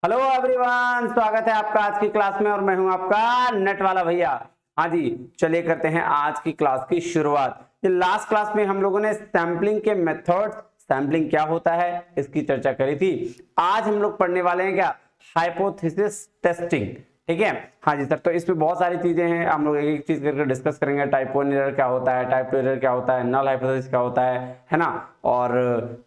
Hello everyone, स्वागत है आपका आज की क्लास में और मैं हूं आपका नेट वाला भैया। हाँ जी, चलिए करते हैं आज की क्लास की शुरुआत। ये लास्ट क्लास में हम लोगों ने सैंपलिंग के मेथड्स, सैंपलिंग क्या होता है इसकी चर्चा करी थी। आज हम लोग पढ़ने वाले हैं क्या, हाइपोथेसिस टेस्टिंग। ठीक है, हाँ जी सर। तो इसमें बहुत सारी चीजें हैं, हम लोग एक एक चीज करके डिस्कस करेंगे। टाइप 1 एरर क्या होता है, टाइप 2 एरर क्या होता है, नल हाइपोथेसिस क्या होता है ना, और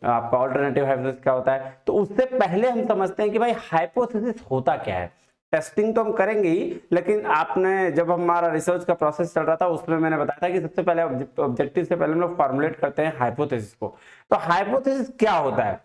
आपका ऑल्टरनेटिव हाइपोथेसिस क्या होता है। तो उससे पहले हम समझते हैं कि भाई हाइपोथेसिस होता क्या है। टेस्टिंग तो हम करेंगे ही, लेकिन आपने जब हमारा रिसर्च का प्रोसेस चल रहा था उसमें मैंने बताया था कि सबसे पहले ऑब्जेक्टिव से पहले हम लोग फॉर्मुलेट करते हैं हाइपोथेसिस को। तो हाइपोथेसिस क्या होता है,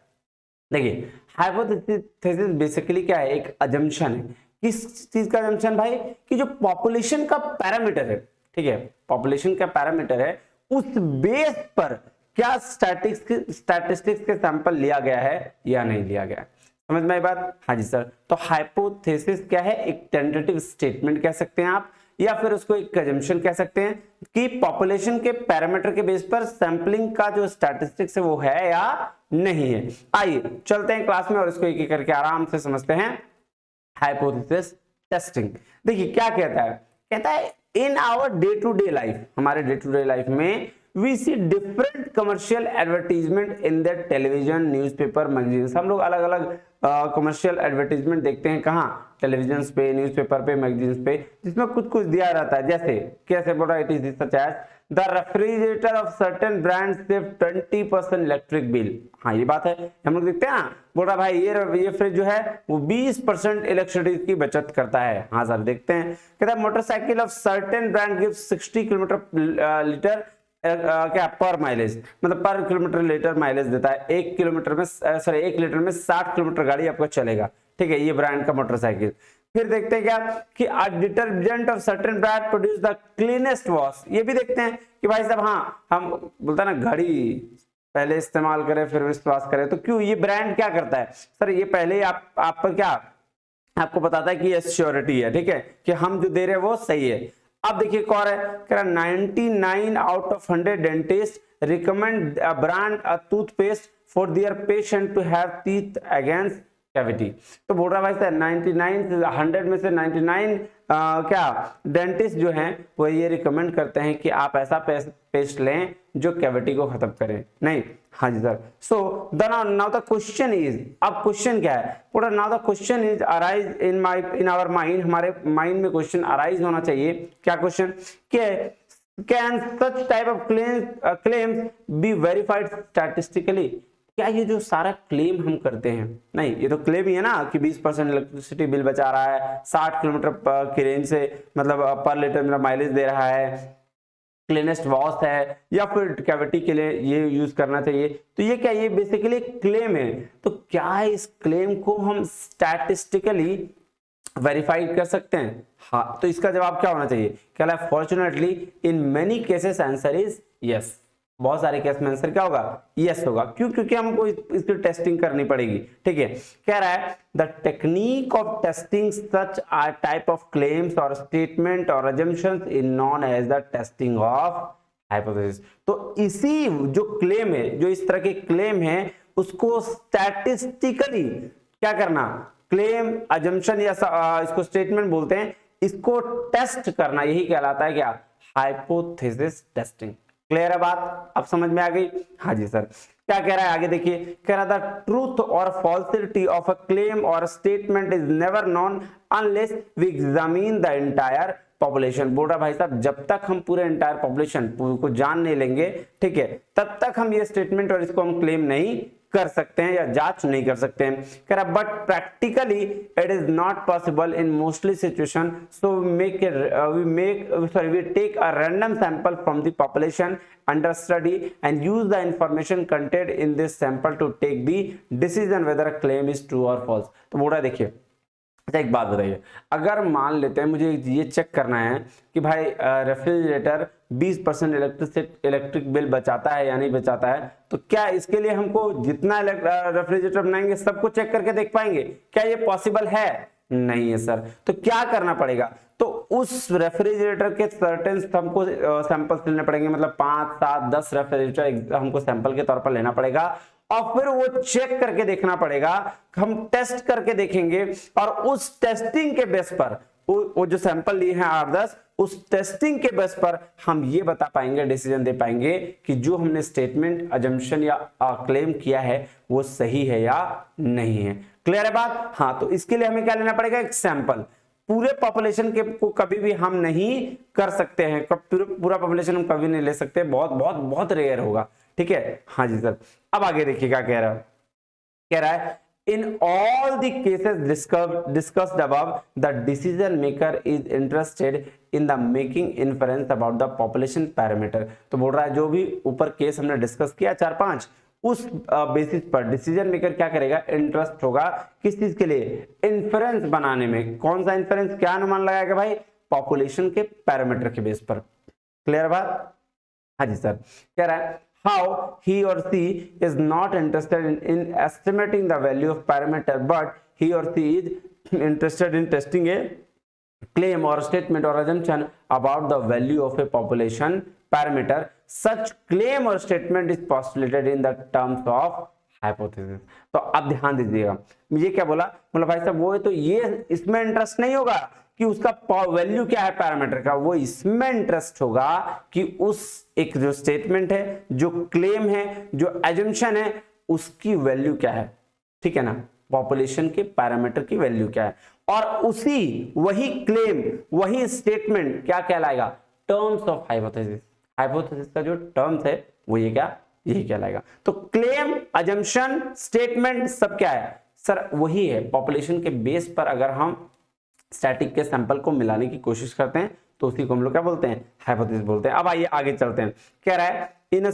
देखिए हाइपोथेसिस बेसिकली क्या है, एक अजम्पशन है। किस चीज का अजम्पशन भाई, कि जो पॉपुलेशन का पैरामीटर है, ठीक है, पॉपुलेशन का पैरामीटर है, उस बेस पर क्या स्टैटिस्टिक्स के सैंपल लिया गया है या नहीं लिया गया। समझ में आई बात। हाँ जी सर। तो हाइपोथेसिस क्या है, एक टेंटेटिव स्टेटमेंट कह सकते हैं आप, या फिर उसको एक अजम्पशन कह सकते हैं कि पॉपुलेशन के पैरामीटर के बेस पर सैंपलिंग का जो स्टैटिस्टिक्स है वो है या नहीं है। आइए चलते हैं क्लास में और इसको एक एक करके आराम से समझते हैं। हाइपोथेसिस टेस्टिंग देखिए क्या कहता है, कहता है in our day to day life, हमारे डे टू डे लाइफ में we see different commercial advertisement in the television, newspaper, magazines. हम लोग अलग अलग कमर्शियल एडवर्टीजमेंट देखते हैं, कहाँ, टेलीविजन पे, न्यूज़पेपर पे, मैगजीन्स पे, जिसमें कुछ कुछ दिया रहता है। जैसे कैसे बोला, it is such as the refrigerator of certain brand save 20% electric bill. हाँ ये बात है, हम लोग देखते हैं ना, बोल रहा भाई ये फ्रिज जो है वो 20% इलेक्ट्रिसिटी की बचत करता है। हाँ सर देखते हैं। कहता है motorcycle of certain brand give 60 kilometre litre क्या पर माइलेज, मतलब पर किलोमीटर लीटर माइलेज देता है। 1 किलोमीटर में सॉरी 1 लीटर में 60 किलोमीटर गाड़ी आपको चलेगा। ठीक है, ये ब्रांड का मोटरसाइकिल। फिर देखते हैं क्या कि a detergent of certain brand produce the cleanest wash. ये भी देखते हैं कि भाई साहब, हाँ हम बोलता ना घड़ी पहले इस्तेमाल करें फिर विश्वास करें, तो क्यों, ये ब्रांड क्या करता है सर, ये पहले ही आप पर क्या आपको बताता है कि ये श्योरिटी है, ठीक है, कि हम जो दे रहे हैं वो सही है। अब देखिए कौन है, कह रहा 99 out of 100 dentist recommend a brand a toothpaste for their patient to have teeth against cavity. तो बोल रहा भाई सर 99 100 में से 99 क्या डेंटिस्ट जो हैं वो ये रिकमेंड करते हैं कि आप ऐसा पेस्ट लें जो कैविटी को खत्म करे। नहीं, हाँ जी sir. So now the question is, अब क्वेश्चन क्या है, पूरा now the question is arise in our mind, हमारे माइंड में क्वेश्चन अराइज होना चाहिए। क्या question, can such type of claims be verified statistically. क्या ये जो सारा क्लेम हम करते हैं, नहीं ये तो क्लेम ही है ना, कि 20% इलेक्ट्रिसिटी बिल बचा रहा है, 60 किलोमीटर की रेंज से मतलब पर लीटर मेरा माइलेज दे रहा है, क्लीनेस्ट वॉश है, या फिर कैविटी के लिए ये यूज करना चाहिए। तो ये क्या, ये बेसिकली क्लेम है। तो क्या इस क्लेम को हम स्टैटिस्टिकली वेरीफाई कर सकते हैं? हाँ, तो इसका जवाब क्या होना चाहिए, क्या, fortunately in many cases answer is yes. बहुत सारे केस में आंसर क्या होगा, यस होगा। क्यों, क्योंकि हमको इसकी टेस्टिंग करनी पड़ेगी। ठीक है, कह रहा है the technique of testing such a type of claims और स्टेटमेंट और assumptions is known as the testing of hypothesis. तो इसी जो क्लेम है, जो इस तरह के क्लेम है, उसको स्टैटिस्टिकली क्या करना, क्लेम, assumption या इसको स्टेटमेंट बोलते हैं, इसको टेस्ट करना, यही कहलाता है क्या, हाइपोथेसिस टेस्टिंग। क्लियर है बात, अब समझ में आ गई। हाँ जी सर। क्या कह रहा है आगे देखिए, कह रहा था ट्रूथ और फॉल्सिटी ऑफ अ क्लेम और statement is never known unless we examine the entire population. बोल रहा भाई साहब, जब तक हम पूरे एंटायर पॉपुलेशन को जान नहीं लेंगे, ठीक है, तब तक हम ये स्टेटमेंट और इसको हम क्लेम नहीं कर सकते हैं या जांच नहीं कर सकते हैं। कह रहा but practically it is not possible in mostly situation, so we take a random sample from the population under study and use the information content in this sample to take the decision whether a claim is true और false. तो बोल रहा है देखिए, अच्छा एक बात बताइए, अगर मान लेते हैं मुझे ये चेक करना है कि भाई रेफ्रिजरेटर 20% इलेक्ट्रिक बिल बचाता है या नहीं बचाता है, तो क्या इसके लिए हमको जितना रेफ्रिजरेटर बनाएंगे सबको चेक करके देख पाएंगे? क्या ये पॉसिबल है? नहीं है सर। तो क्या करना पड़ेगा, तो उस रेफ्रिजरेटर के सर्टेन हमको सैंपल्स लेने पड़ेंगे, मतलब 5, 7, 10 रेफ्रिजरेटर हमको सैंपल के तौर पर लेना पड़ेगा, और फिर वो चेक करके देखना पड़ेगा, हम टेस्ट करके देखेंगे और उस टेस्टिंग के बेस पर वो जो सैंपल लिए हैं 8-10, उस टेस्टिंग के बेस पर हम ये बता पाएंगे, डिसीजन दे पाएंगे कि जो हमने स्टेटमेंट, अजम्पशन या क्लेम किया है वो सही है या नहीं है। क्लियर है बात? हाँ, तो इसके लिए हमें क्या लेना पड़ेगा? एक सैंपल। पूरे पॉपुलेशन के को कभी भी हम नहीं कर सकते हैं, पूरा पॉपुलेशन हम कभी नहीं ले सकते, बहुत बहुत बहुत रेयर होगा। ठीक है, हाँ जी सर। अब आगे देखिए क्या कह रहा है। कह रहा है in all the cases discussed above, the decision maker is interested in the making inference about the population parameter। तो बोल रहा है जो भी ऊपर केस हमने डिस्कस किया 4-5, उस बेसिस पर डिसीजन मेकर क्या करेगा? इंटरेस्ट होगा किस चीज के लिए? इन्फ्रेंस बनाने में। कौन सा इन्फ्रेंस? क्या अनुमान लगाएगा भाई? पॉपुलेशन के पैरामीटर के बेस पर। क्लियर बात? हाँ जी सर। कह रहा है how he or she is not interested in estimating the value of parameter, but he or she is interested in testing a claim or statement or assumption about the value of a population parameter. Such claim or statement is postulated in the terms of hypothesis। तो अब ध्यान दीजिएगा, ये क्या बोला? बोला भाई साहब वो है तो ये इसमें इंटरेस्ट नहीं होगा कि उसका वैल्यू क्या है पैरामीटर का, वो इसमें इंटरेस्ट होगा कि उस एक जो स्टेटमेंट है, जो क्लेम है, जो एजम्पशन है, उसकी वैल्यू क्या है। ठीक है ना, पॉपुलेशन के पैरामीटर की वैल्यू क्या है, और उसी वही क्लेम, वही स्टेटमेंट क्या कहलाएगा? Terms of hypothesis. हाइपोथेसिस का जो टर्म्स है वो ये क्या, यही कहलाएगा। तो क्लेम, अजम्पशन, स्टेटमेंट सब क्या है सर? वही है। पॉपुलेशन के बेस पर अगर हम स्टैटिक के सैंपल को मिलाने की कोशिश करते हैं तो उसी को हम लोग क्या बोलते हैं? हाइपोथेसिस बोलते हैं। अब आइए आगे चलते हैं। कह रहा है इन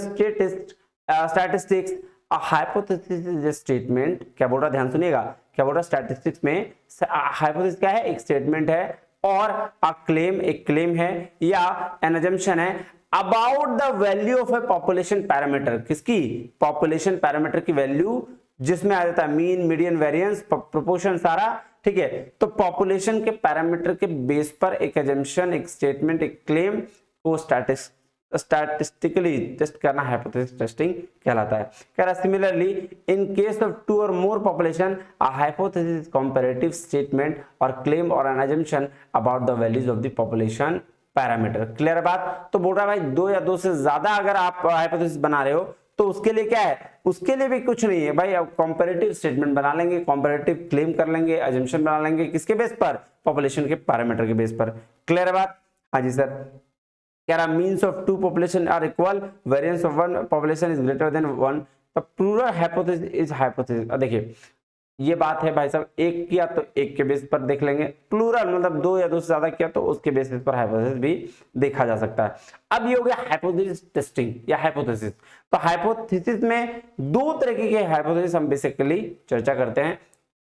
statistics a hypothesis is a statement. क्या बोल रहा? ध्यान सुनिएगा, क्या बोल रहा? स्टैटिस्टिक्स में हाइपोथेसिस क्या है? एक स्टेटमेंट है, और अ क्लेम एक क्लेम है या एन अजम्पशन है about the value of A population parameter. किसकी? पॉपुलेशन पैरामीटर की वैल्यू, जिसमें आ जाता है मीन, मीडियन, वेरिएंस, प्रोपोर्शन सारा। ठीक है, तो पॉपुलेशन के पैरामीटर के बेस पर एक एजम्पशन, एक स्टेटमेंट, एक क्लेम को स्टैटिस्टिकली टेस्ट करना हाइपोथेसिस टेस्टिंग कहलाता है। कह रहा सिमिलरली इन केस ऑफ 2 और more population a hypothesis comparative statement और क्लेम और an assumption about the values of the population parameter. Clear बात? तो बोल रहा है भाई 2 या 2 से ज्यादा अगर आप हाइपोथेसिस बना रहे हो तो उसके लिए क्या है? उसके लिए भी कुछ नहीं है भाई, अब कंपैरेटिव स्टेटमेंट बना लेंगे, कंपैरेटिव क्लेम कर लेंगे, अजम्पशन बना लेंगे। किसके बेस पर? पॉपुलेशन के पैरामीटर के बेस पर। क्लियर है बात? हाँ जी सर। कह रहा means of 2 population are equal, variance of 1 population is greater than 1, the plural hypothesis is hypothesis. देखिए ये बात है भाई साहब, एक किया तो एक के बेस पर देख लेंगे, प्लूरल मतलब 2 या 2 से ज्यादा किया तो उसके बेसिस पर हाइपोथेसिस भी देखा जा सकता है। अब ये हो गया हाइपोथेसिस टेस्टिंग या हाइपोथेसिस। तो हाइपोथेसिस में 2 तरीके के हाइपोथेसिस हम बेसिकली चर्चा करते हैं।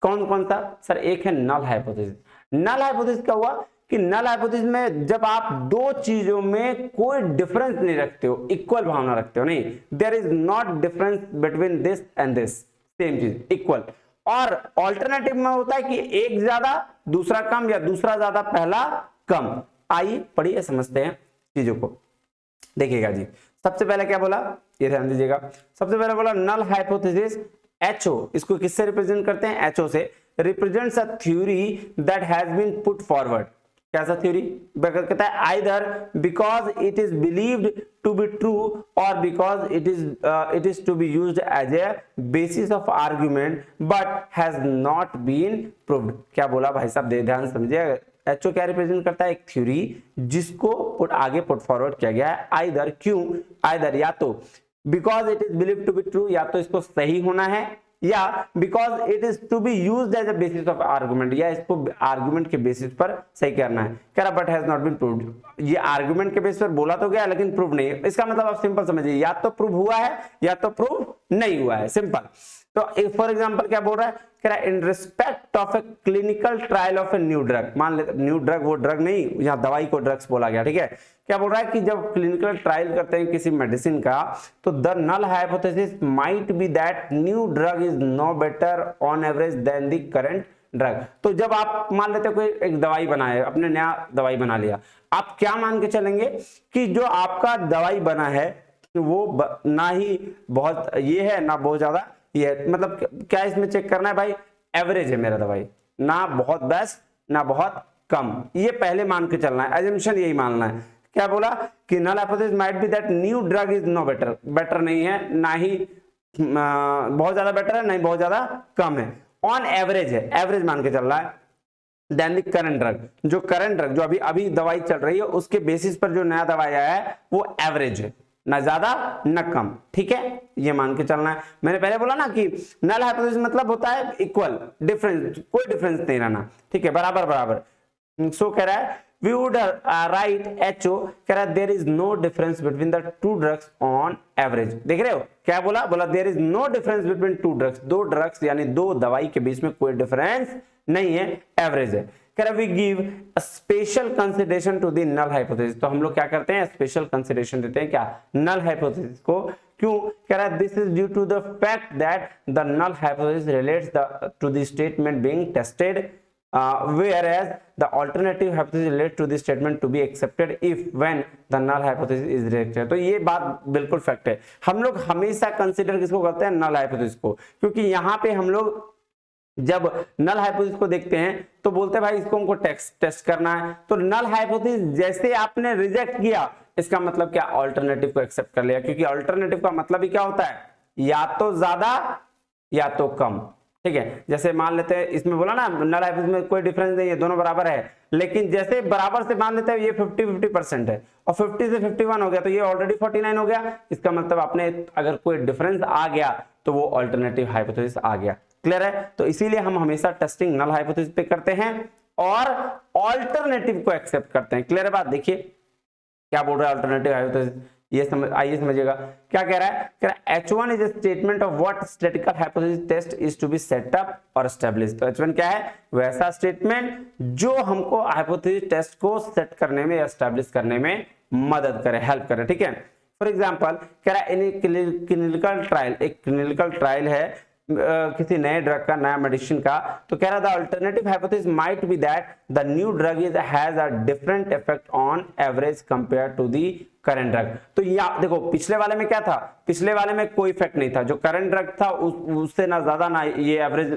कौन कौन सा सर? एक है नल हाइपोथेसिस। नल हाइपोथेसिस क्या हुआ कि नल हाइपोथेसिस में जब आप 2 चीजों में कोई डिफरेंस नहीं रखते हो, इक्वल भावना रखते हो, नहीं, there is not difference between this and this, same चीज इक्वल। और ऑल्टरनेटिव में होता है कि एक ज्यादा दूसरा कम, या दूसरा ज्यादा पहला कम। आइए पढ़िए, समझते हैं चीजों को। देखिएगा जी, सबसे पहले क्या बोला, ये ध्यान दीजिएगा। सबसे पहले बोला नल हाइपोथेसिस एचओ, इसको किससे रिप्रेजेंट करते हैं? एचओ से। Represents a theory that has been put forward. कैसा थ्योरी? कहता है either because it is believed to be true और because it is to be used as a basis of argument but has not been proved. क्या बोला भाई साहब? ध्यान समझिए। एचओ क्या रिप्रेजेंट करता है? एक थ्योरी जिसको आगे पुट फॉरवर्ड किया गया है। आइदर, क्यों? आइदर या तो because it is believed to be true, या तो इसको सही होना है, या because it is to be used as a basis of argument, या इसको आर्गुमेंट के बेसिस पर सही करना है। कह रहा but has not been proved. ये आर्गुमेंट के बेसिस पर बोला तो गया लेकिन प्रूव नहीं है। इसका मतलब आप सिंपल समझिए, या तो प्रूव हुआ है या तो प्रूव नहीं हुआ है, सिंपल। तो फॉर एग्जांपल क्या बोल रहा है? कह रहा है in respect of a clinical trial of a new drug. मान लेते न्यू ड्रग वो ड्रग नहीं, यहाँ दवाई को ड्रग्स बोला गया, ठीक है। क्या बोल रहा है कि जब क्लिनिकल ट्रायल करते हैं किसी मेडिसिन का, तो the null hypothesis might be that new drug is no better on average than the current drug. तो जब आप मान लेते कोई एक दवाई बनाए, अपने नया दवाई बना लिया, आप क्या मान के चलेंगे कि जो आपका दवाई बना है ना ही बहुत ये है ना बहुत ज्यादा ये है। मतलब क्या इसमें चेक करना है भाई, एवरेज है मेरा दवाई, ना बहुत बेस्ट ना बहुत कम, ये पहले मान के चलना है, एजम्पशन यही मानना है। क्या बोला कि null hypothesis might be that new drug is no better, better नहीं है ना ही बहुत ज्यादा बेटर है, नहीं बहुत ज्यादा कम है, ऑन एवरेज है, एवरेज मान के चल रहा है। देन द करंट ड्रग, जो करंट ड्रग जो अभी अभी दवाई चल रही है उसके बेसिस पर जो नया दवाई आया है वो एवरेज है, ना ज्यादा न कम, ठीक है, ये मान के चलना है। मैंने पहले बोला ना कि नल हाइपोथेसिस मतलब होता है इक्वल, डिफरेंस, कोई डिफरेंस नहीं रहना, ठीक है, बराबर बराबर। सो कह रहा है we would write HO, कह रहा है there is no difference between the two drugs on average। देख रहे हो क्या बोला, बोला there is no difference between two drugs, दो ड्रग्स यानी दो दवाई के बीच में कोई डिफरेंस नहीं है, एवरेज है। कह रहा है we give a special consideration to the null hypothesis, तो हम लोग क्या करते हैं, स्पेशल कंसिडरेशन देते हैं क्या, नल हाइपोथेसिस को। क्यों, कह रहा है this is due to the fact that the null hypothesis relates to the statement being tested, whereas the alternative hypothesis relates to the statement to be accepted if when the null hypothesis is rejected। तो ये बात बिल्कुल fact है। हम लोग हमेशा consider किसको करते हैं, नल हाइपोथेसिस को, क्योंकि यहाँ पे हम लोग जब नल हाइपोथेसिस को देखते हैं तो बोलते हैं भाई इसको हमको टेस्ट करना है, तो नल हाइपोथेसिस जैसे आपने रिजेक्ट किया इसका मतलब क्या, अल्टरनेटिव को एक्सेप्ट कर लिया, क्योंकि अल्टरनेटिव का मतलब ही क्या होता है, या तो ज्यादा या तो कम, ठीक है। जैसे मान लेते हैं इसमें बोला ना नल हाइपोथेसिस में कोई डिफरेंस नहीं है, दोनों बराबर है, लेकिन जैसे बराबर से मान लेते हैं ये 50-50% है और 50 से 51 हो गया तो ये ऑलरेडी 49 हो गया, इसका मतलब आपने अगर कोई डिफरेंस आ गया तो वो अल्टरनेटिव हाइपोथेसिस आ गया। क्लियर है, तो इसीलिए हम हमेशा टेस्टिंग नल हाइपोथेसिस पे करते हैं और अल्टरनेटिव को एक्सेप्ट करते हैं। क्लियर है बात, देखिए क्या बोल रहा है अल्टरनेटिव हाइपोथेसिस, ये आइए समझिएगा क्या कह रहा है, कह रहा है H1 is a statement of what statistical hypothesis test is to be set up और एस्टैब्लिश। तो H1 क्या है, वैसा स्टेटमेंट जो हमको हाइपोथेसिस टेस्ट को सेट करने में, एस्टैब्लिश करने में मदद करे, हेल्प करे, ठीक है। फॉर एग्जांपल कह रहा है इन क्लिनिकल ट्रायल, एक क्लिनिकल ट्रायल है किसी नए ड्रग का, नया मेडिसिन का, तो कह रहा था alternative hypothesis might be that the new drug is has a different effect on average compare to the current drug. तो यहाँ देखो पिछले वाले में क्या था, पिछले वाले में कोई इफेक्ट नहीं था, जो करंट ड्रग था उससे ना ज्यादा ना ये एवरेज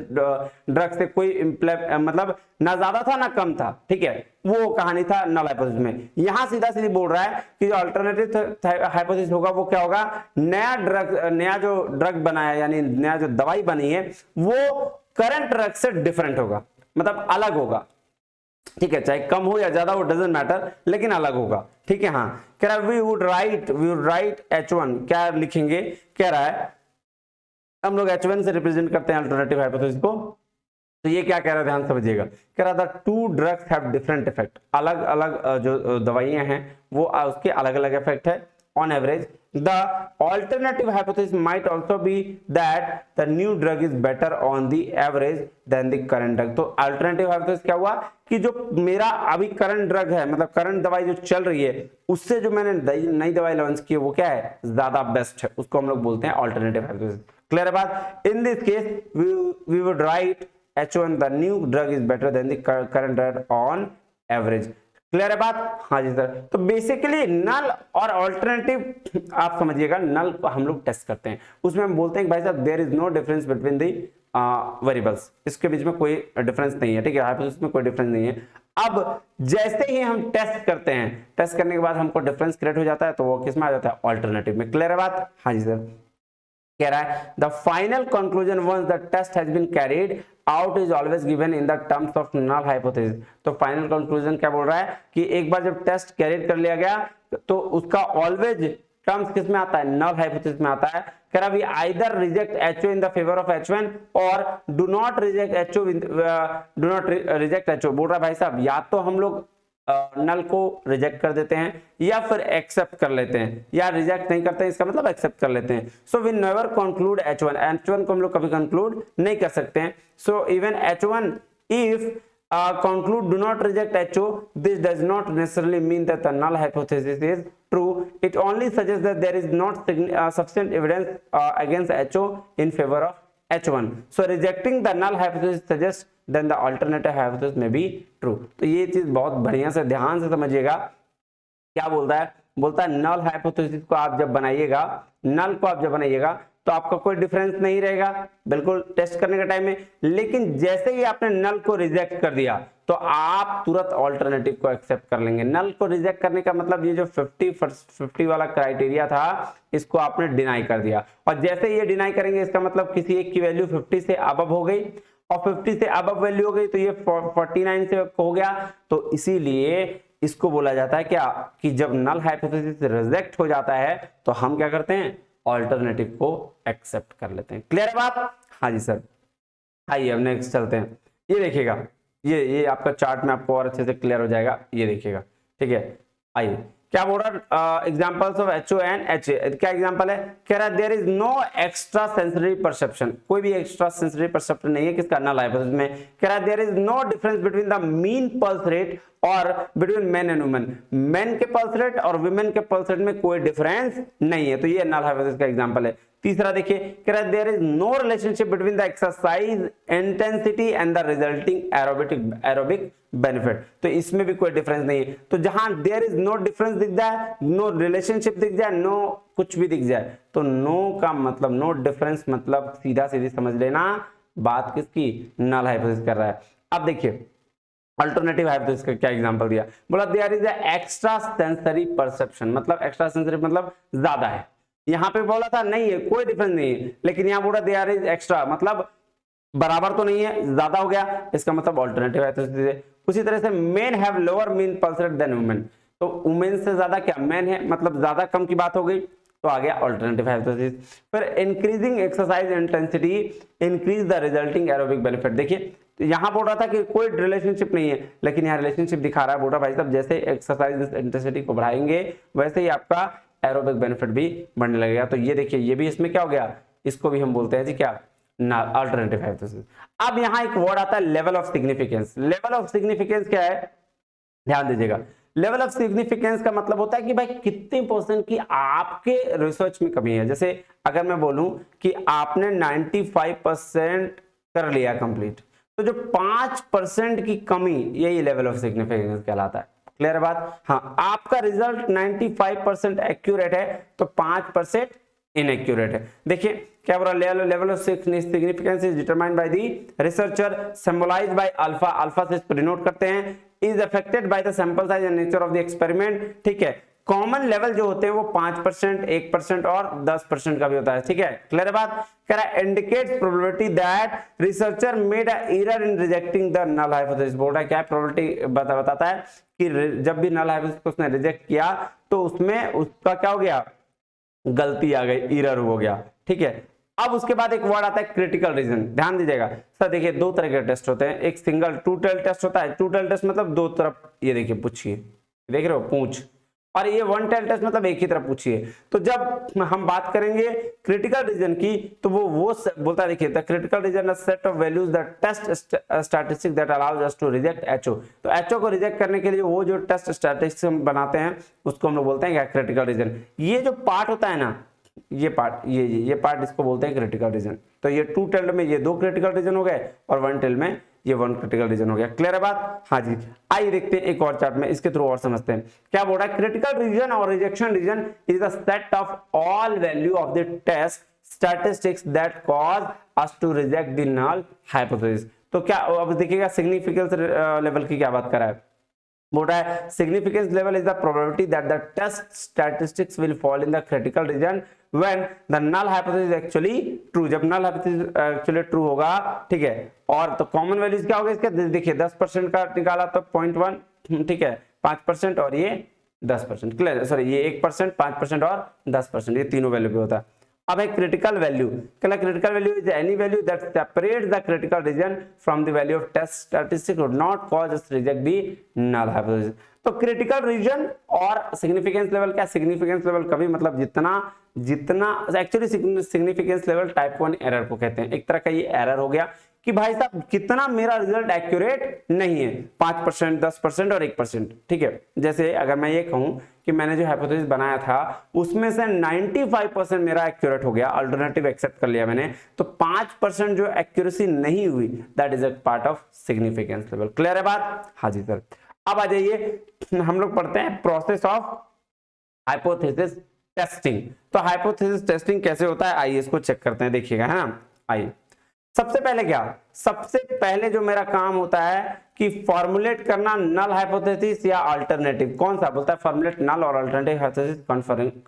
ड्रग से कोई मतलब ना ज्यादा था ना कम था, ठीक है, वो कहानी था नल हाइपोथेसिस में। यहाँ सीधा सीधी बोल रहा है कि जो अल्टरनेटिव हाइपोथेसिस होगा वो क्या होगा, नया जो ड्रग बना है यानी नया जो दवाई बनी है वो करंट ड्रग से डिफरेंट होगा, मतलब अलग होगा, ठीक है, चाहे कम हो या ज्यादा वो डजंट मैटर, लेकिन अलग होगा, ठीक है। हाँ, कह रहा है वी वुड राइट H1, क्या लिखेंगे, कह रहा है हम लोग H1 से रिप्रेजेंट करते हैं अल्टरनेटिव हाइपोथेसिस को, तो ये क्या कह रहा है ध्यान समझिएगा, कह रहा था two drugs have different effect, अलग अलग जो दवाइयां हैं वो उसके अलग अलग इफेक्ट है on average। The alternative hypothesis might also be that the new drug is better on the average than the current drug। तो alternative hypothesis क्या हुआ कि जो मेरा अभी करंट ड्रग है, मतलब करंट दवाई जो चल रही है उससे जो मैंने नई दवाई लॉन्च की है वो क्या है, ज्यादा बेस्ट है, उसको हम लोग बोलते हैं अल्टरनेटिव हाइपोथेसिस। क्लियर है बात, in this case we would write H1 the new drug is better than the current drug on average। Clear है बात, हाँ जी सर। तो बेसिकली नल और अल्टरनेटिव आप समझिएगा, नल को हम लोग टेस्ट करते हैं, उसमें हम बोलते हैं कि भाई साहब there is no difference between the variables, इसके बीच में कोई डिफरेंस नहीं है, ठीक है, हाइपोथेसिस में कोई डिफरेंस नहीं है। अब जैसे ही हम टेस्ट करते हैं, टेस्ट करने के बाद हमको डिफरेंस क्रिएट हो जाता है तो वो किस में आ जाता है, अल्टरनेटिव में। क्लियर है बात, हाँ जी सर। कह रहा है the final conclusion once the test has been carried out is always given in the terms of null hypothesis. तो फाइनल कंक्लूजन क्या बोल रहा है कि एक बार जब टेस्ट कैरिड कर लिया गया तो उसका ऑलवेज टर्म्स किस में आता है, नल हाइपोथेसिस में आता है। कह रहा we either reject HO in the favour of H1 और डू नॉट रिजेक्ट HO। बोल रहा है भाई साहब या तो हम लोग नल को रिजेक्ट कर देते हैं या फिर एक्सेप्ट कर लेते हैं, या रिजेक्ट नहीं करते हैं इसका मतलब एक्सेप्ट कर लेते हैं। So we never conclude H1 को हम लोग कभी कंक्लूड नहीं कर सकते हैं। So even H1 if conclude do not reject HO, this does not necessarily mean that the null hypothesis is true. It only suggests that there is not sufficient evidence against HO in favor of H1. So rejecting the null hypothesis suggests then the alternative hypothesis may be true। तो ये चीज बहुत बढ़िया से ध्यान से समझिएगा, क्या बोलता है बोलता है नल हाइपोथेसिस को आप जब बनाइएगा, नल को आप जब बनाइएगा तो आपका कोई डिफरेंस नहीं रहेगा बिल्कुल टेस्ट करने के टाइम में, लेकिन जैसे ही आपने नल को रिजेक्ट कर दिया तो आप तुरंत ऑल्टरनेटिव को एक्सेप्ट कर लेंगे। नल को रिजेक्ट करने का मतलब ये जो 50 वाला क्राइटेरिया था इसको आपने डिनाई कर दिया, और जैसे ये डिनाई करेंगे इसका मतलब किसी एक की वैल्यू 50 से अबव हो गई, और 50 से अबव वैल्यू हो गई तो ये 49 से हो गया। तो इसीलिए इसको बोला जाता है क्या कि जब नल हाइपोथेसिस रिजेक्ट हो जाता है तो हम क्या करते हैं, ऑल्टरनेटिव को एक्सेप्ट कर लेते हैं। क्लियर है बात? हाँ जी सर। आइए अब नेक्स्ट चलते हैं। ये देखिएगा, ये आपका चार्ट में आपको और अच्छे से क्लियर हो जाएगा, ये देखिएगा, ठीक है। आइए क्या बोल रहा, examples of HO and HA, क्या एग्जांपल है, कह रहा है there is no extra sensory perception, कोई भी एक्स्ट्रा सेंसरी परसेप्शन नहीं है किसका, नल हाइपोथेसिस में। कह रहा है there is no difference between the mean pulse rate और between men and women, men के पल्स रेट और वुमेन के पल्स रेट में कोई डिफरेंस नहीं है, तो ये नल हाइपोथेसिस का एग्जांपल है। तीसरा देखिए, कह रहा है there is no relationship between the exercise intensity and the resulting aerobic benefit, तो इसमें भी कोई डिफरेंस नहीं है। तो जहां देयर इज नो डिफरेंस दिख जाए, नो रिलेशनशिप दिख जाए, नो कुछ भी दिख जाए, तो नो का मतलब, नो डिफरेंस मतलब सीधा सीधी समझ लेना बात किसकी, नल हाइपोथेसिस कर रहा है। अब देखिए अल्टरनेटिव हाइपोथेसिस का क्या एग्जांपल दिया, बोला there is extra sensory perception, मतलब एक्स्ट्रा सेंसरी मतलब ज्यादा है, यहां पे बोला था नहीं है कोई डिफरेंस नहीं है, लेकिन यहां बोला देयर इज एक्स्ट्रा मतलब बराबर तो नहीं है, ज्यादा हो गया, इसका मतलब ऑल्टरनेटिव हाइपोथेसिस है। उसी तरह से men have lower mean pulse rate than women, तो वुमेन से ज्यादा क्या मेन है, मतलब ज्यादा कम की बात हो गई, तो आ गया ऑल्टरनेटिव हाइपोथेसिस। फिर increasing exercise intensity increase the resulting aerobic benefit, देखिए तो यहां बोल रहा था कि कोई रिलेशनशिप नहीं है, लेकिन यहाँ रिलेशनशिप दिखा रहा है, बोल रहा भाई साहब जैसे एक्सरसाइज इंटेंसिटी को बढ़ाएंगे वैसे ही आपका एरोबिक बेनिफिट भी बढ़ने लगेगा। तो ये देखिए ये भी इसमें क्या हो गया, इसको भी हम बोलते हैं जी क्या, अल्टरनेटिव हाइपोथेसिस। अब यहां एक वर्ड आता है level of significance. Level of significance क्या है, ध्यान दीजिएगा, लेवल ऑफ सिग्निफिकेंस का मतलब होता है कि भाई कितने परसेंट की आपके रिसर्च में कमी है। जैसे अगर मैं बोलूं कि आपने 95% कर लिया कंप्लीट, तो जो 5% की कमी यही लेवल ऑफ सिग्निफिकेंस कहलाता है। क्लियर बात? हाँ, आपका रिजल्ट 95% एक्यूरेट है तो 5% इनएक्यूरेट है। देखिए क्या बोल रहा है, level of significance is determined by the researcher symbolised by alpha, alpha से इसको डिनोट करते हैं, is affected by the sample size and nature of the experiment, ठीक है। कॉमन लेवल जो होते हैं वो 5%, 1% और 10% का भी होता है, ठीक है। क्लियर बात? कह रहा है indicates probability that researcher made a error in rejecting the null hypothesis, बोल रहा है क्या प्रोबेबिलिटी बताता है कि जब भी नल हाइपोथेसिस को उसने रिजेक्ट किया तो उसमें उसका क्या हो गया, गलती आ गई, एरर हो गया, ठीक है। अब उसके बाद एक वर्ड आता है क्रिटिकल रीजन, ध्यान दीजिएगा सर। देखिए दो तरह के टेस्ट होते हैं, एक सिंगल टू टेल टेस्ट होता है, टू टेल टेस्ट मतलब दो तरफ, ये देखिए पूछिए, देख रहे हो पूछ, और ये वन टेल टेस्ट मतलब एक ही तरफ पूछिए। तो जब हम बात करेंगे क्रिटिकल रीजन की तो वो बोलता है, देखिए the critical region a set of values that test statistics that allows us to reject H O, तो एचओ को रिजेक्ट करने के लिए वो जो टेस्ट स्टैटिस्टिक्स हम बनाते हैं उसको हम लोग बोलते हैं क्या, क्रिटिकल रीजन। ये जो पार्ट होता है ना, ये पार्ट, ये पार्ट इसको बोलते हैं क्रिटिकल रीजन। तो ये टू टेल्ड में ये दो क्रिटिकल रीजन हो गए और वन टेल्ड में ये वन क्रिटिकल रीजन हो गया। क्लियर है बात? हाँ जी। आइए देखते हैं एक और चार्ट में, इसके थ्रू और समझते हैं क्या बोल रहा है। क्रिटिकल रीजन और rejection region is the set of all value of the test statistics that cause us to reject the null hypothesis. तो क्या अब देखिएगा सिग्निफिकेंस लेवल की क्या बात कर रहा है, बोल रहा है significance level is the probability that the test statistics will fall in the critical region when the null hypothesis actually true, जब नल हाइपोथेसिस एक्चुअली ट्रू होगा, ठीक है। और तो कॉमन वैल्यूज क्या होगा इसके, देखिए 10% का निकाला तो 0.1, ठीक है, 5% और ये 10%, क्लियर, सॉरी ये 1%, 5% और 10%, ये तीनों वैल्यू पे होता है। अब है क्रिटिकल वैल्यू, कहला critical value is any value that separates the critical region from the value of test statistics would not cause us reject the null hypothesis. तो क्रिटिकल रीजन और सिग्निफिकेंस लेवल, क्या significance level कभी मतलब जितना actually significance level type 1 error को कहते हैं, एक तरह का ये एरर हो गया कि भाई साहब कितना मेरा रिजल्ट एक्यूरेट नहीं है, 5%, 10% और 1%, ठीक है। जैसे अगर मैं ये कहूं कि मैंने जो हाइपोथेसिस बनाया था उसमें से 95% मेरा एक्यूरेट हो गया, अल्टरनेटिव एक्सेप्ट कर लिया मैंने, तो 5% जो एक्यूरेसी नहीं हुई that is a part of significance level. Clear है बात? हाँ जी सर। अब आ जाइए हम लोग पढ़ते हैं प्रोसेस ऑफ हाइपोथेसिस टेस्टिंग। तो हाइपोथेसिस टेस्टिंग कैसे होता है, आइए इसको चेक करते हैं, देखिएगा, है ना। आइए सबसे पहले जो मेरा काम होता है कि फॉर्मुलेट करना नल हाइपोथेसिस या अल्टरनेटिव। कौन सा बोलता है, फॉर्मुलेट नल और alternative hypothesis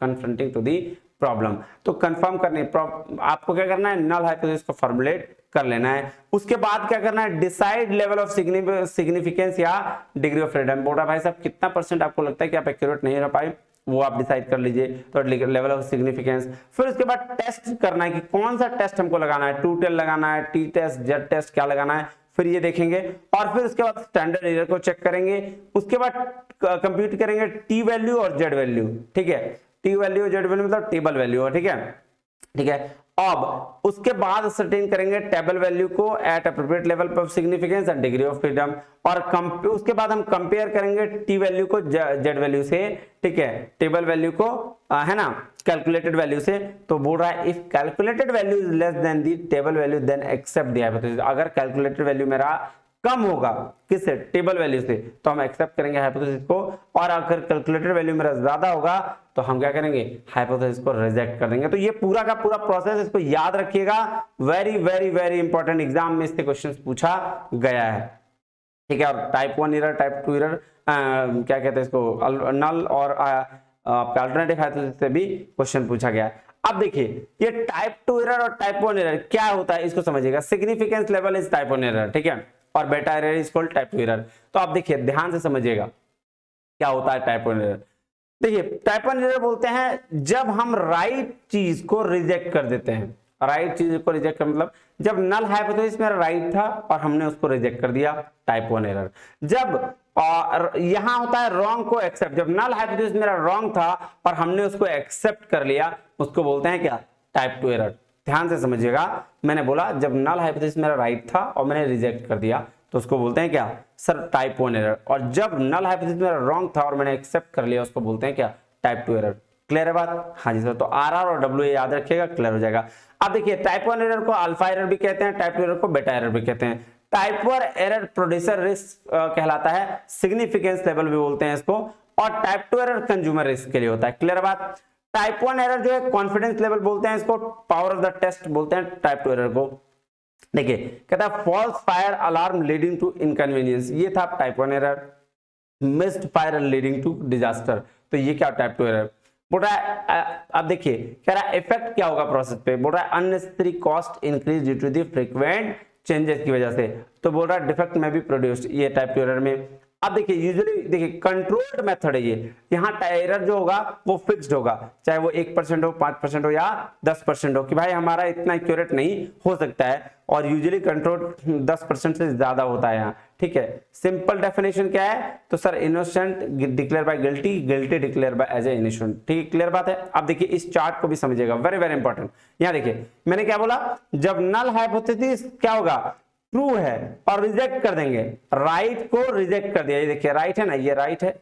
confronting to the problem. तो कंफर्म करने आपको क्या करना है, नल हाइपोथेसिस को फॉर्मुलेट कर लेना है। उसके बाद क्या करना है, डिसाइड लेवल ऑफ सिग्निफिकेंस या डिग्री ऑफ फ्रीडम। बोल रहा भाई साहब कितना परसेंट आपको लगता है कि आप एक्यूरेट नहीं रह पाए, वो आप डिसाइड कर लीजिए। तो लेवल ऑफ सिग्निफिकेंस। फिर उसके बाद टेस्ट करना है कि कौन सा टेस्ट हमको लगाना है, 2 टेल लगाना है, टी टेस्ट, जेड टेस्ट, क्या लगाना है, फिर ये देखेंगे। और फिर उसके बाद स्टैंडर्ड एरर को चेक करेंगे। उसके बाद कंप्यूट करेंगे टी वैल्यू और जेड वैल्यू, ठीक है। टी वैल्यू जेड वैल्यू मतलब टेबल वैल्यू, ठीक है, ठीक है। अब उसके बाद सर्टेन करेंगे टेबल वैल्यू को eight appropriate level of significance and degree of freedom. और उसके बाद हम कंपेयर करेंगे टी वैल्यू को जेड वैल्यू से, ठीक है, टेबल वैल्यू को है ना कैलकुलेटेड वैल्यू से। तो बोल रहा है if calculated value is less than the table value then accept the hypothesis. अगर कैलकुलेटेड वैल्यू मेरा कम होगा किससे, टेबल वैल्यू से, तो हम एक्सेप्ट करेंगे हाइपोथेसिस को। और अगर कैलकुलेटेड वैल्यू मेरा ज्यादा होगा तो हम क्या करेंगे, हाइपोथेसिस को रिजेक्ट कर देंगे। तो ये पूरा का पूरा प्रोसेस, इसको याद रखिएगा, very very very important, exam में इससे क्वेश्चन पूछा गया है, ठीक है। और टाइप 1 एरर, टाइप 2 एरर, क्या कहते हैं इसको, नल और आपका अल्टरनेटिव हाइपोथेसिस से भी क्वेश्चन पूछा गया है। अब देखिए ये टाइप 2 एरर और टाइप 1 एरर क्या होता है, इसको समझिएगा। Significance level is type 1 error, ठीक है, और बेटा error is called type 2 error. तो आप देखिए ध्यान से समझिएगा क्या होता है टाइप 1 एरर। देखिए टाइप 1 एरर बोलते हैं जब हम राइट चीज को रिजेक्ट कर देते हैं। राइट चीज को रिजेक्ट कर मतलब जब नल हाइपोथेसिस मेरा राइट था और हमने उसको रिजेक्ट कर दिया, टाइप 1 एरर। जब यहां होता है रॉन्ग को एक्सेप्ट, जब नल हाइपोथेसिस मेरा रॉन्ग था और हमने उसको एक्सेप्ट कर लिया, उसको बोलते हैं क्या, टाइप 2 एरर। ध्यान से समझिएगा, मैंने बोला जब नल हाइपोथेसिस मेरा राइट था और मैंने रिजेक्ट कर दिया तो उसको बोलते हैं क्या, सर टाइप 1 एरर। और जब नल हाइपोथेसिस मेरा रॉन्ग था और मैंने एक्सेप्ट कर लिया उसको बोलते हैं क्या, टाइप 2 एरर। क्लियर है बात, हाँ जी सर। तो आरआर और डब्ल्यू याद रखिएगा, क्लियर हो जाएगा। अब देखिए टाइप 1 एरर को अल्फा एरर भी कहते हैं, टाइप 2 एरर को बेटा एरर भी कहते हैं। टाइप 1 एरर प्रोड्यूसर रिस्क कहलाता है, सिग्निफिकेंस लेवल भी बोलते हैं इसको। और टाइप 2 एरर कंज्यूमर रिस्क के लिए होता है। क्लियर बात। टाइप 1 एरर जो है कॉन्फिडेंस लेवल बोलते हैं इसको, पावर ऑफ द टेस्ट बोलते हैं टाइप 2 एरर को। देखिए कहता है false fire alarm leading to inconvenience, ये था type 1 error. Missed fire leading to disaster, तो ये क्या टाइप 2 एरर। बोल रहा है अब देखिए कह रहा है इफेक्ट क्या होगा प्रोसेस पे, बोल रहा है unnecessary cost increase due to the frequent changes की वजह से। तो बोल रहा है डिफेक्ट में भी प्रोड्यूस्ड, ये टाइप 2 एरर में। अब देखिए यूजुअली देखिए कंट्रोल्ड मेथड है ये, यहाँ एरर जो होगा वो फिक्स्ड होगा, चाहे वो 1% हो, 5% हो या 10% हो, कि भाई हमारा इतना एक्यूरेट नहीं हो सकता है। और यूजुअली कंट्रोल 10% से ज्यादा होता है यहाँ, ठीक है। सिंपल डेफिनेशन क्या है, तो sir innocent declare by guilty, guilty declare by as a innocent, ठीक है, क्लियर बात है। अब देखिए इस चार्ट को भी समझिएगा, वेरी वेरी इंपॉर्टेंट। यहाँ देखिए मैंने क्या बोला, जब नल हाइपोथेसिस क्या होगा, ट्रू है और रिजेक्ट कर देंगे, राइट को रिजेक्ट कर दिया, ये देखिए राइट है ना, ये राइट है,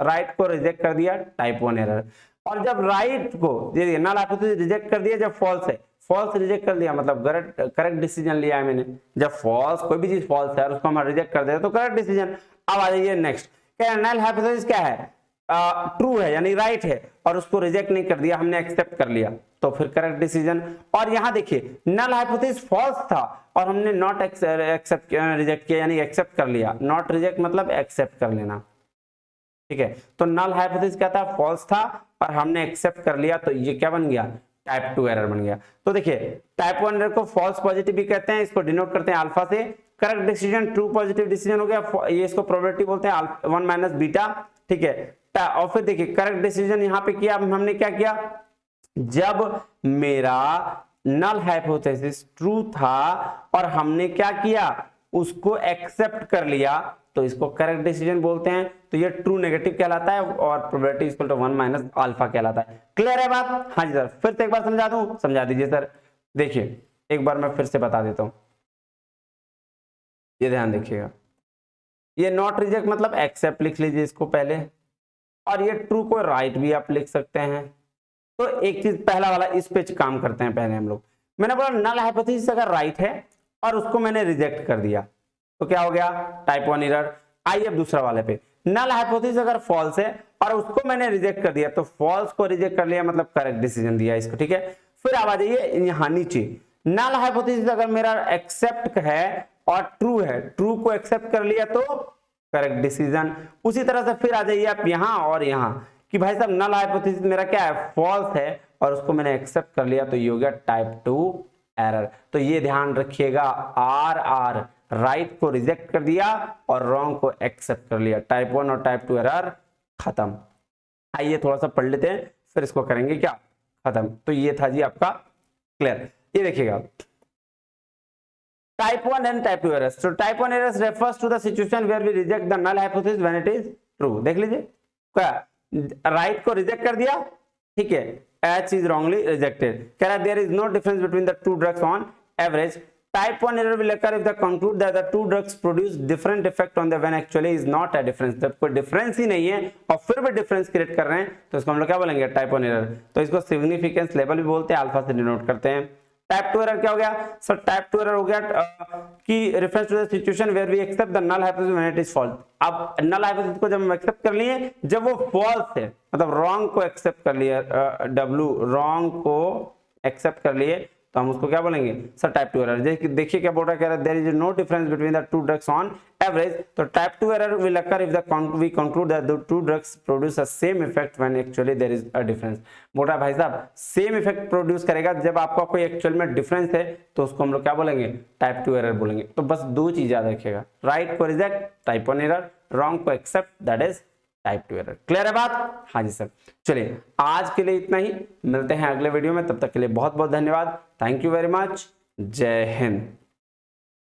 राइट को रिजेक्ट कर दिया, टाइप 1 एरर। और जब राइट को नल हाइपोथेसिस रिजेक्ट कर दिया, जब फॉल्स है, फॉल्स रिजेक्ट कर दिया मतलब करेक्ट डिसीजन लिया है मैंने। जब फॉल्स कोई भी चीज फॉल्स है और उसको हम रिजेक्ट कर देते तो करेक्ट डिसीजन। अब आ जाइए नेक्स्ट, क्या नल हाइपोथेसिस क्या है, ट्रू है यानी राइट है और उसको रिजेक्ट नहीं कर दिया, हमने एक्सेप्ट कर लिया, तो फिर करेक्ट डिसीजन। और यहां देखिए नल हाइपोथेसिस फॉल्स था और हमने नॉट एक्सेप्ट रिजेक्ट किया यानी एक्सेप्ट कर लिया, नॉट रिजेक्ट मतलब एक्सेप्ट कर लेना, ठीक है। तो नल हाइपोथेसिस क्या था, फॉल्स था और हमने एक्सेप्ट कर लिया, तो ये क्या बन गया, टाइप 2 एरर बन गया। तो देखिए टाइप 1 एरर को फॉल्स पॉजिटिव भी कहते हैं, इसको डिनोट करते हैं अल्फा से। Correct decision true positive decision हो गया, ये इसको प्रोबेबिलिटी बोलते हैं 1 माइनस बीटा, ठीक है। और फिर देखिए करेक्ट डिसीजन यहां पे किया हमने, क्या किया, जब मेरा नल हाइपोथेसिस ट्रू था और हमने क्या किया, उसको एक्सेप्ट कर लिया, तो इसको करेक्ट डिसीजन बोलते हैं। तो ये ट्रू नेगेटिव कहलाता है और probability equal to 1 minus alpha कहलाता है। क्लियर है बात, हाँ जी सर। फिर से एक बार समझा दूं, समझा दीजिए सर। देखिए एक बार मैं फिर से बता देता हूं, ये ध्यान देखिएगा, ये नॉट रिजेक्ट मतलब एक्सेप्ट लिख लीजिए इसको पहले, और ये ट्रू को राइट भी आप लिख सकते हैं। तो एक चीज पहला वाला इस पे काम करते हैं पहले हम लोग। मैंने बोला नल हाइपोथेसिस अगर राइट है और उसको मैंने रिजेक्ट कर दिया तो क्या हो गया, टाइप 1 एरर। आइए अब दूसरा वाले पे, नल हाइपोथेसिस अगर फॉल्स है और उसको मैंने रिजेक्ट कर दिया, तो फॉल्स को रिजेक्ट कर लिया मतलब करेक्ट डिसीजन दिया इसको, ठीक है। फिर आ जाइए यहाँ नीचे, नल हाइपोथेसिस अगर मेरा एक्सेप्ट है और ट्रू है, ट्रू को एक्सेप्ट कर लिया तो करेक्ट डिसीजन। उसी तरह से फिर आ जाइए आप यहाँ और यहाँ कि भाई साहब नल हाइपोथेसिस मेरा क्या है, फॉल्स है, और उसको मैंने एक्सेप्ट कर लिया तो ये हो गया टाइप 2 एरर। तो ये ध्यान रखिएगा, आर राइट को रिजेक्ट कर दिया और रॉन्ग को एक्सेप्ट कर लिया, टाइप 1 और टाइप 2 एरर खत्म। आइए थोड़ा सा पढ़ लेते हैं फिर इसको करेंगे क्या खत्म। तो ये था जी आपका क्लियर। ये देखिएगा टाइप 1 एंड टाइप 2 एरर्स। तो type 1 errors refers to the situation where we reject the null hypothesis when it is true. देख लीजिए क्या, राइट को रिजेक्ट कर दिया, ठीक है, H is wrongly rejected. कह रहा है there is no difference between the two drugs on average. Type 1 error will occur if they conclude that the two drugs produce different effect on the when actually is not a difference. जब कोई difference ही नहीं है और फिर भी difference create कर रहे हैं तो इसको हम लोग क्या बोलेंगे, टाइप 1 एरर। तो इसको सिग्निफिकेंस लेवल भी बोलते हैं, अल्फा से डिनोट करते हैं। टाइप 2 एरर क्या हो गया सर, टाइप 2 एरर हो गया कि reference to the situation where we accept the null hypothesis when it is false. अब नल हाइपोथेसिस को जब हम एक्सेप्ट कर लिए जब वो फॉल्स है, मतलब रॉन्ग को एक्सेप्ट कर लिया, डब्ल्यू रॉन्ग को एक्सेप्ट कर लिए तो हम उसको क्या बोलेंगे सर, टाइप 2 एरर। देखिए क्या बोल रहा है, कह रहा है there is no difference between the two drugs on average. तो type 2 error will occur if we conclude that the two drugs produce the same effect when actually there is a difference. बोल रहा है भाई साहब same effect produce करेगा जब आपका कोई एक्चुअल में डिफरेंस है तो उसको हम लोग क्या बोलेंगे, टाइप 2 एरर बोलेंगे। तो बस दो चीज याद रखिएगा, राइट को रिजेक्ट टाइप 1 एरर, रॉन्ग को accept that is type 2 error. Clear है बात? हाँ जी सर। चलिए आज के लिए इतना ही, मिलते हैं अगले वीडियो में, तब तक के लिए बहुत बहुत धन्यवाद, थैंक यू वेरी मच, जय हिंद।